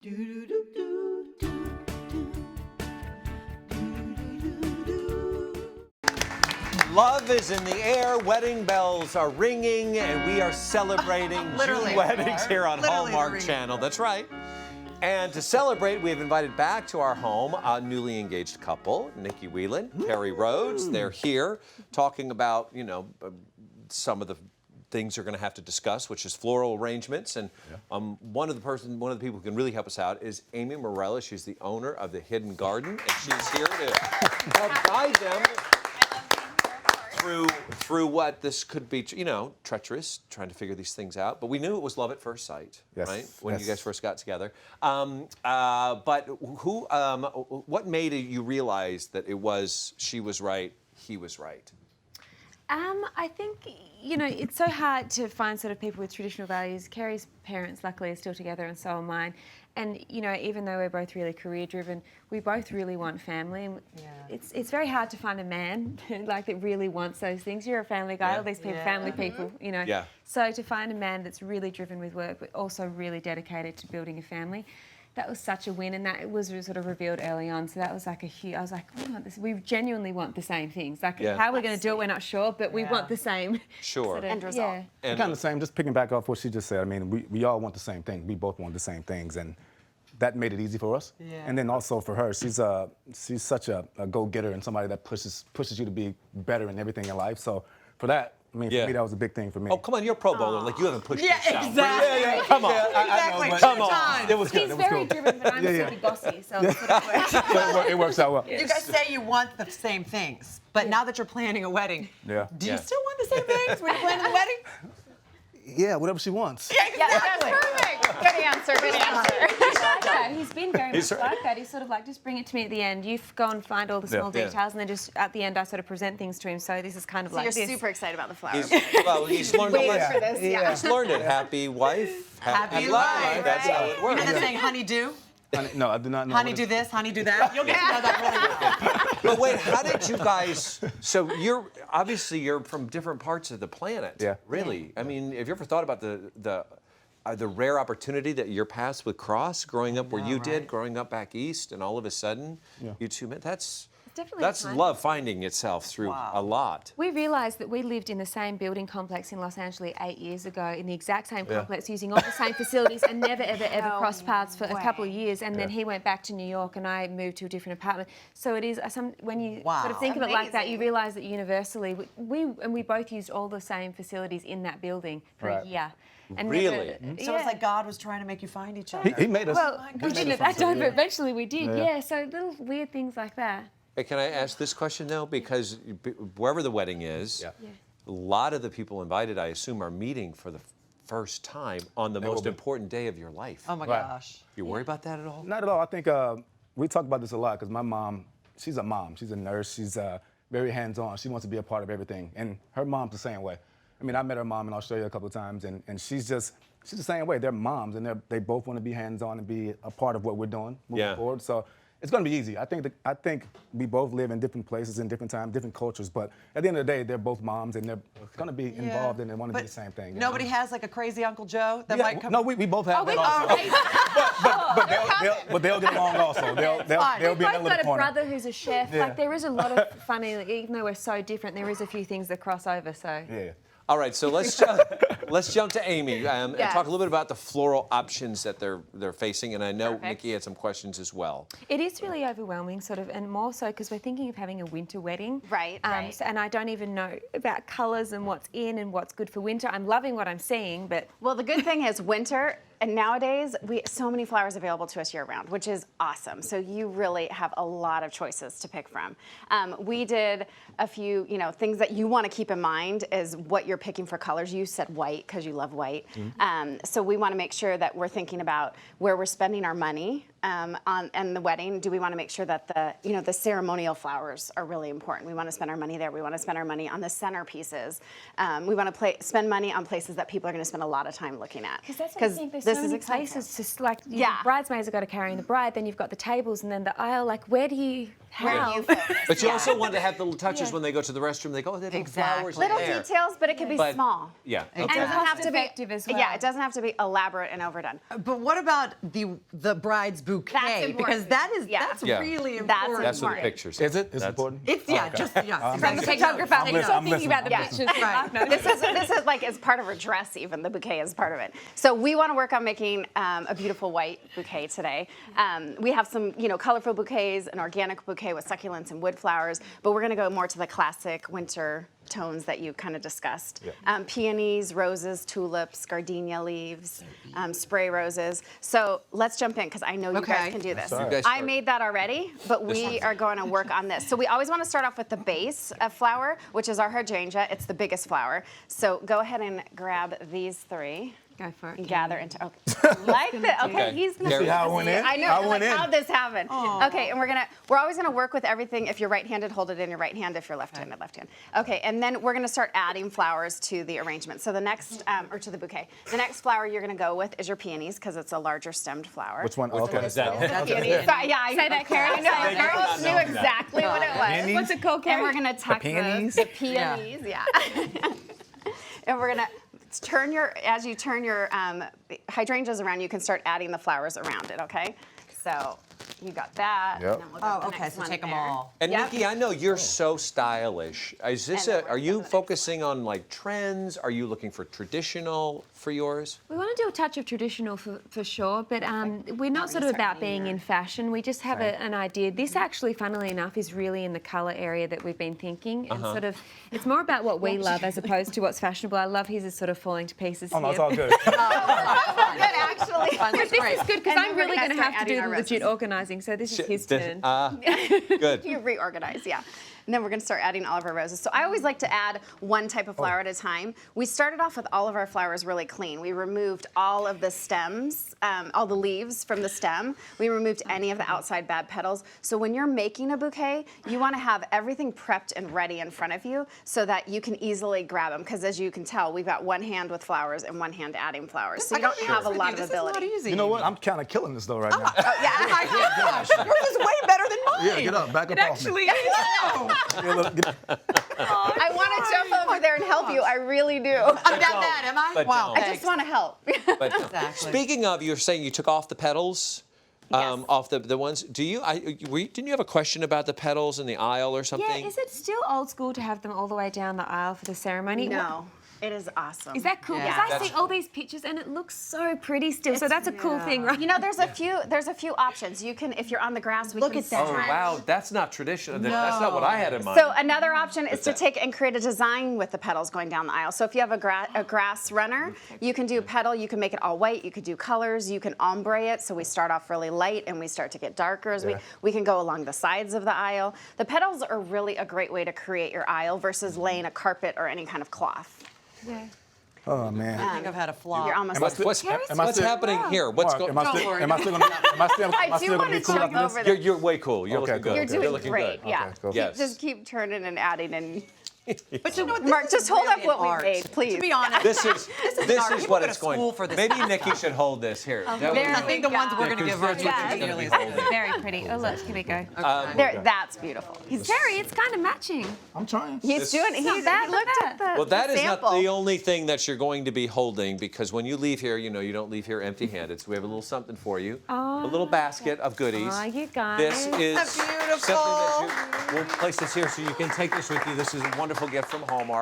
Love is in the air, wedding bells are ringing, and we are celebrating June weddings here on Hallmark Channel. That's right. And to celebrate, we have invited back to our home a newly engaged couple, Nicky Whelan, Kerry Rhodes. They're here talking about, some of the things you're going to have to discuss, which is floral arrangements. And one of the people who can really help us out is Amy Marella. She's the owner of the Hidden Garden, and she's here to help guide them through what this could be, treacherous, trying to figure these things out. But we knew it was love at first sight, right? When you guys first got together. But what made you realize that she was right, he was right? I think, it's so hard to find sort of people with traditional values. Kerry's parents, luckily, are still together, and so are mine. And, even though we're both really career-driven, we both really want family. And it's very hard to find a man, that really wants those things. You're a family guy, all these people, family people, So to find a man that's really driven with work, but also really dedicated to building a family, that was such a win, and that was sort of revealed early on. So that was like a huge. I was like, we want this. We genuinely want the same things. How we're going to do it, we're not sure, but we want the same. Sure. End result. Yeah. And kind of the same. Just picking back off what she just said. I mean, we all want the same thing. We both want the same things, and that made it easy for us. Yeah. And then also for her, she's such a go-getter and somebody that pushes you to be better in everything in life. So for that. For me, that was a big thing for me. Oh, come on, you're pro bowler. You haven't pushed yourself. Exactly. Yeah, come on. I know, come on. It was good. He's very driven, but I'm sort of bossy, so it works out well. You guys say you want the same things, but now that you're planning a wedding, do you still want the same things when you're planning the wedding? Yeah, whatever she wants. Yeah, exactly. That's perfect. Good answer. Good answer. He's been very much like that. He's sort of like, just bring it to me at the end. You go and find all the small details, and then just at the end, I sort of present things to him. So this is kind of like you're this. super excited about the flowers. He's learned a lesson. For this, He's learned it. Happy wife, happy life. That's how it works. You're not saying honey do? No, I do not know. Honey do this, honey do that. You'll get to know that really well. But wait, how did you guys? So you're from different parts of the planet. Yeah. Really. I mean, have you ever thought about the rare opportunity that your paths would cross growing up where you did, growing up back east, and all of a sudden you two met? That's love finding itself through a lot. We realised that we lived in the same building complex in Los Angeles 8 years ago, in the exact same complex, using all the same facilities, and never, ever crossed paths for a couple of years. And then he went back to New York, and I moved to a different apartment. So it is when you sort of think of it like that, you realise that universally, we both used all the same facilities in that building for a year. And really? So it's like God was trying to make you find each other. He made us. Well, we didn't at that time, but eventually we did. Yeah. So little weird things like that. Hey, can I ask this question though? Because wherever the wedding is, a lot of the people invited, I assume, are meeting for the first time on the most important day of your life. Oh my gosh. You worry about that at all? Not at all. I think we talk about this a lot because my mom, she's a mom. She's a nurse. She's very hands-on. She wants to be a part of everything. And her mom's the same way. I mean, I met her mom in Australia a couple of times, and she's the same way. They're moms, and they both want to be hands-on and be a part of what we're doing moving forward. So it's going to be easy. I think we both live in different places, in different times, different cultures, but at the end of the day, they're both moms, and they're going to be involved, and they want to do the same thing. Nobody has like a crazy Uncle Joe that might come? No, we both have that also. But they'll get along also. They'll be in that little corner. We've got a brother who's a chef. Like, there is a lot of funny, even though we're so different, there is a few things that cross over, so. Yeah. All right, so let's jump to Amy and talk a little bit about the floral options that they're facing. And I know Nicky had some questions as well. It is really overwhelming, sort of, and more so because we're thinking of having a winter wedding. Right. So, and I don't even know about colours and what's in and what's good for winter. I'm loving what I'm seeing, but well, the good thing is winter. And nowadays, so many flowers available to us year-round, which is awesome. So you really have a lot of choices to pick from. We did a few, things that you want to keep in mind is what you're picking for colors. You said white because you love white. So we want to make sure that we're thinking about where we're spending our money on the wedding. Do we want to make sure that the ceremonial flowers are really important? We want to spend our money there. We want to spend our money on the centerpieces. We want to spend money on places that people are going to spend a lot of time looking at. Because that's what I think. This so is many expensive. places to select. Yeah. Bridesmaids have got to carry the bride, then you've got the tables, and then the aisle. Like, where do you? Where do How? you focus? But you Yeah. also want to have the little touches Yeah. when they go to the restroom. They go, oh, they have Exactly. flowers in Little there. details, but it can be But- small. Yeah. And Okay. it doesn't have to be Cost-effective as well. Yeah, it doesn't have to be elaborate and overdone. But what about the bride's bouquet? That's important. Because that's Yeah. really That's important. That's what the Important. pictures. Is it? It's That's- important? It's just From the photographer, I'm he's listening, not I'm thinking about the listening. pictures. Right. No. This is like as part of her dress, even the bouquet is part of it. So we want to work on making a beautiful white bouquet today. We have some, colorful bouquets, an organic bouquet with succulents and wood flowers, but we're going to go more to the classic winter tones that you kind of discussed. Peonies, roses, tulips, gardenia leaves, spray roses. So let's jump in because I know you Okay. guys can do this. You guys I start. made that already, but we are going to work on this. So we always want to start off with the base of flower, which is our hydrangea. It's the biggest flower. So go ahead and grab these three. Go for it. And gather into. Okay. Like that. Okay, Okay. he's gonna. See how it went in? I know. How it Like, went in? how'd this happen? Okay, and we're always gonna work with everything. If you're right-handed, hold it in your right hand. If you're left-handed, left hand. Okay, and then we're gonna start adding flowers to the arrangement. So the next, or to the bouquet. The next flower you're gonna go with is your peonies because it's a larger stemmed flower. Which one? Okay. is that? Peonies. So, yeah, Say that, Carrie. I know. Say that. Girls knew exactly what it was. Peonies? What's it called, And Kerry? we're gonna tuck peonies? the peonies, yeah. And we're gonna as you turn your hydrangeas around, you can start adding the flowers around it, okay? So you got that. Yep. And then we'll go Oh, to the okay, next so one take them there. all. And Yep. Nikki, I know you're so stylish. Is this And then are we're you gonna go to the next focusing on like trends? Are you looking for traditional for yours? We want to do a touch of traditional for sure, but we're not sort of about being in fashion. We just have an idea. This actually, funnily enough, is really in the colour area that we've been thinking, and sort of it's more about what we love as opposed to what's fashionable. I love his is sort of falling to pieces. Oh, no, here. it's all good. Good, actually. But this is good because And I'm then we're really gonna going to start have to do adding the our legit roses. organising. So this is his turn. Good. You reorganize, yeah. And then we're gonna start adding all of our roses. So I always like to add one type of flower at a time. We started off with all of our flowers really clean. We removed all of the stems, all the leaves from the stem. We removed any of the outside bad petals. So when you're making a bouquet, you wanna have everything prepped and ready in front of you so that you can easily grab them. Because as you can tell, we've got one hand with flowers and one hand adding flowers. So you don't have a lot of ability. This is not easy. You know what? I'm kind of killing this though right now. Oh, yeah. My gosh, yours is way better than mine. Yeah, get up, back up off me. I want to jump over there and help you. I really do. I'm that bad, am I? But Wow. don't. I just want to help. But Exactly. speaking of, you're saying you took off the petals. Yes. Off the ones. Do you? Didn't you have a question about the petals in the aisle or something? Yeah, is it still old school to have them all the way down the aisle for the ceremony? No, it is awesome. Is that cool? Yeah. Because I That's- see all these pictures and it looks so pretty still. So that's a cool thing, right? You know, there's a few options. You can, if you're on the grass, we Look can at that. Oh stretch. wow, that's not traditional. That's not what I had in mind. So another option is to take and create a design with the petals going down the aisle. So if you have a grass runner, you can do a petal, you can make it all white, you could do colors, you can ombre it. So we start off really light and we start to get darker as we can go along the sides of the aisle. The petals are really a great way to create your aisle versus laying a carpet or any kind of cloth. Yeah. Oh man. I think I've had a flop. You're almost. what's am I what's still- happening here? What's Mark, going? am I Don't still worry. am I still gonna I do gonna want be to cool jump after this? over there. You're way cool. You're Okay, looking cool. good. You're doing looking great. good. Yeah. Okay, cool. Yes. Just keep turning and adding and. But you know what? Mark, This just is hold up really what an we art. made, please. To be honest, This is art. People what go it's to going. school for this Maybe stuff. Nikki should hold this here. That There would- I think the ones we're going to give her. Because that's what she's gonna be holding. Very pretty. Oh, look, here we go. There, that's beautiful. Terry, it's kind of matching. I'm trying. He's doing. He not bad, he looked look at the Well, that is sample. not the only thing that you're going to be holding, because when you leave here, you don't leave here empty-handed. So we have a little something for you, a little basket of goodies. Oh, you guys. This is That's beautiful. something that we'll place this here so you can take this with you. This is a wonderful gift from Hallmark.